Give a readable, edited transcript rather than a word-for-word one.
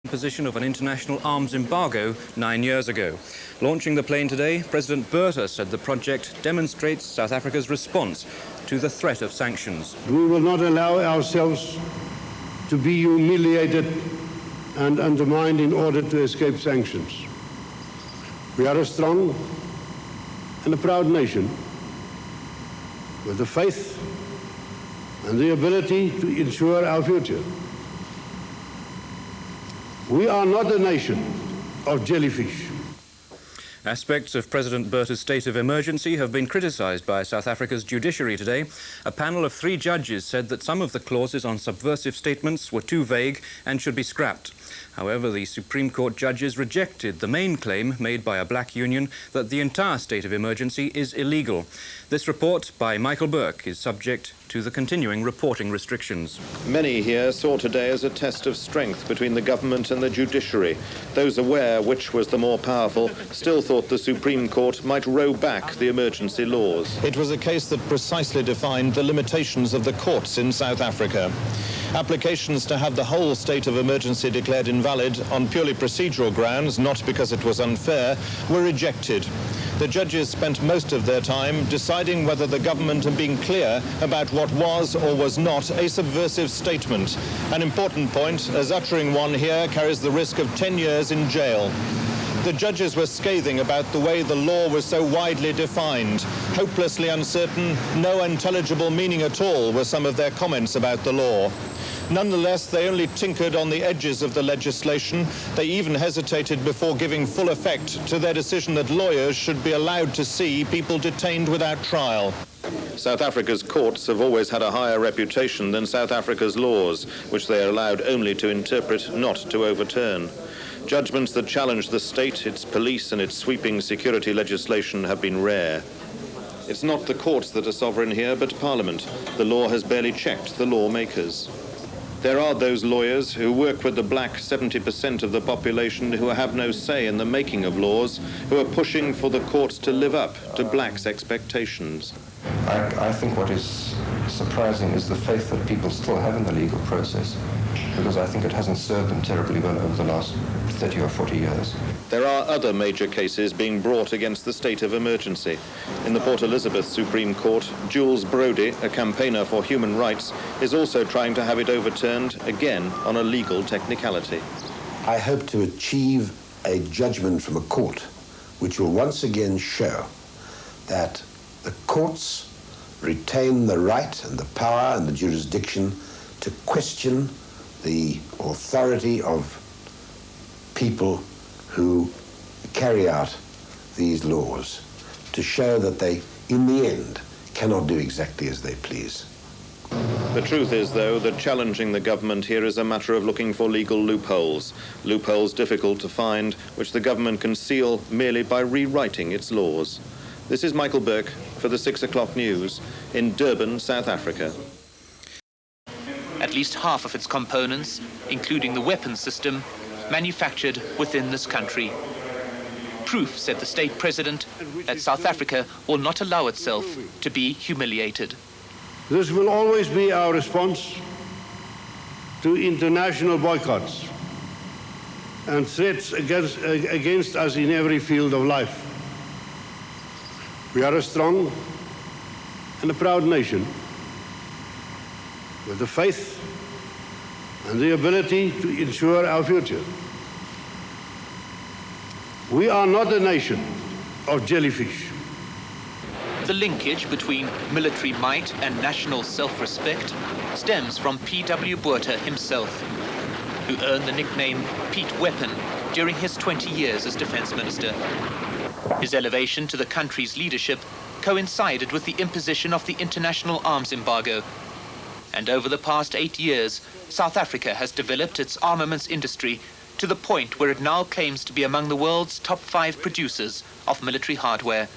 imposition of an international arms embargo 9 years ago. Launching the plane today, President Botha said the project demonstrates South Africa's response to the threat of sanctions. We will not allow ourselves to be humiliated and undermined in order to escape sanctions. We are a strong and a proud nation with the faith and the ability to ensure our future. We are not a nation of jellyfish. Aspects of President Botha's state of emergency have been criticised by South Africa's judiciary today. A panel of 3 judges said that some of the clauses on subversive statements were too vague and should be scrapped. However, the Supreme Court judges rejected the main claim made by a black union that the entire state of emergency is illegal. This report by Michael Burke is subject to the continuing reporting restrictions. Many here saw today as a test of strength between the government and the judiciary. Those aware which was the more powerful still thought the Supreme Court might row back the emergency laws. It was a case that precisely defined the limitations of the courts in South Africa. Applications to have the whole state of emergency declared invalid on purely procedural grounds, not because it was unfair, were rejected. The judges spent most of their time deciding whether the government had been clear about what was or was not a subversive statement. An important point, as uttering one here carries the risk of 10 years in jail. The judges were scathing about the way the law was so widely defined. Hopelessly uncertain, no intelligible meaning at all were some of their comments about the law. Nonetheless, they only tinkered on the edges of the legislation. They even hesitated before giving full effect to their decision that lawyers should be allowed to see people detained without trial. South Africa's courts have always had a higher reputation than South Africa's laws, which they are allowed only to interpret, not to overturn. Judgments that challenge the state, its police and its sweeping security legislation have been rare. It's not the courts that are sovereign here, but Parliament. The law has barely checked the lawmakers. There are those lawyers who work with the black 70% of the population who have no say in the making of laws, who are pushing for the courts to live up to blacks' expectations. I think what is surprising is the faith that people still have in the legal process, because I think it hasn't served them terribly well over the last 30 or 40 years. There are other major cases being brought against the state of emergency. In the Port Elizabeth Supreme Court, Jules Brody, a campaigner for human rights, is also trying to have it overturned, again on a legal technicality. I hope to achieve a judgment from a court which will once again show that the courts retain the right and the power and the jurisdiction to question the authority of people who carry out these laws, to show that they, in the end, cannot do exactly as they please. The truth is, though, that challenging the government here is a matter of looking for legal loopholes. Loopholes difficult to find, which the government can seal merely by rewriting its laws. This is Michael Burke for the 6 o'clock news in Durban, South Africa. At least half of its components, including the weapons system, manufactured within this country. Proof, said the state president, that South Africa will not allow itself to be humiliated. This will always be our response to international boycotts and threats against us in every field of life. We are a strong and a proud nation with the faith and the ability to ensure our future. We are not a nation of jellyfish. The linkage between military might and national self-respect stems from P.W. Botha himself, who earned the nickname Pete Weapon during his 20 years as defense minister. His elevation to the country's leadership coincided with the imposition of the international arms embargo. And over the past 8 years, South Africa has developed its armaments industry to the point where it now claims to be among the world's top 5 producers of military hardware.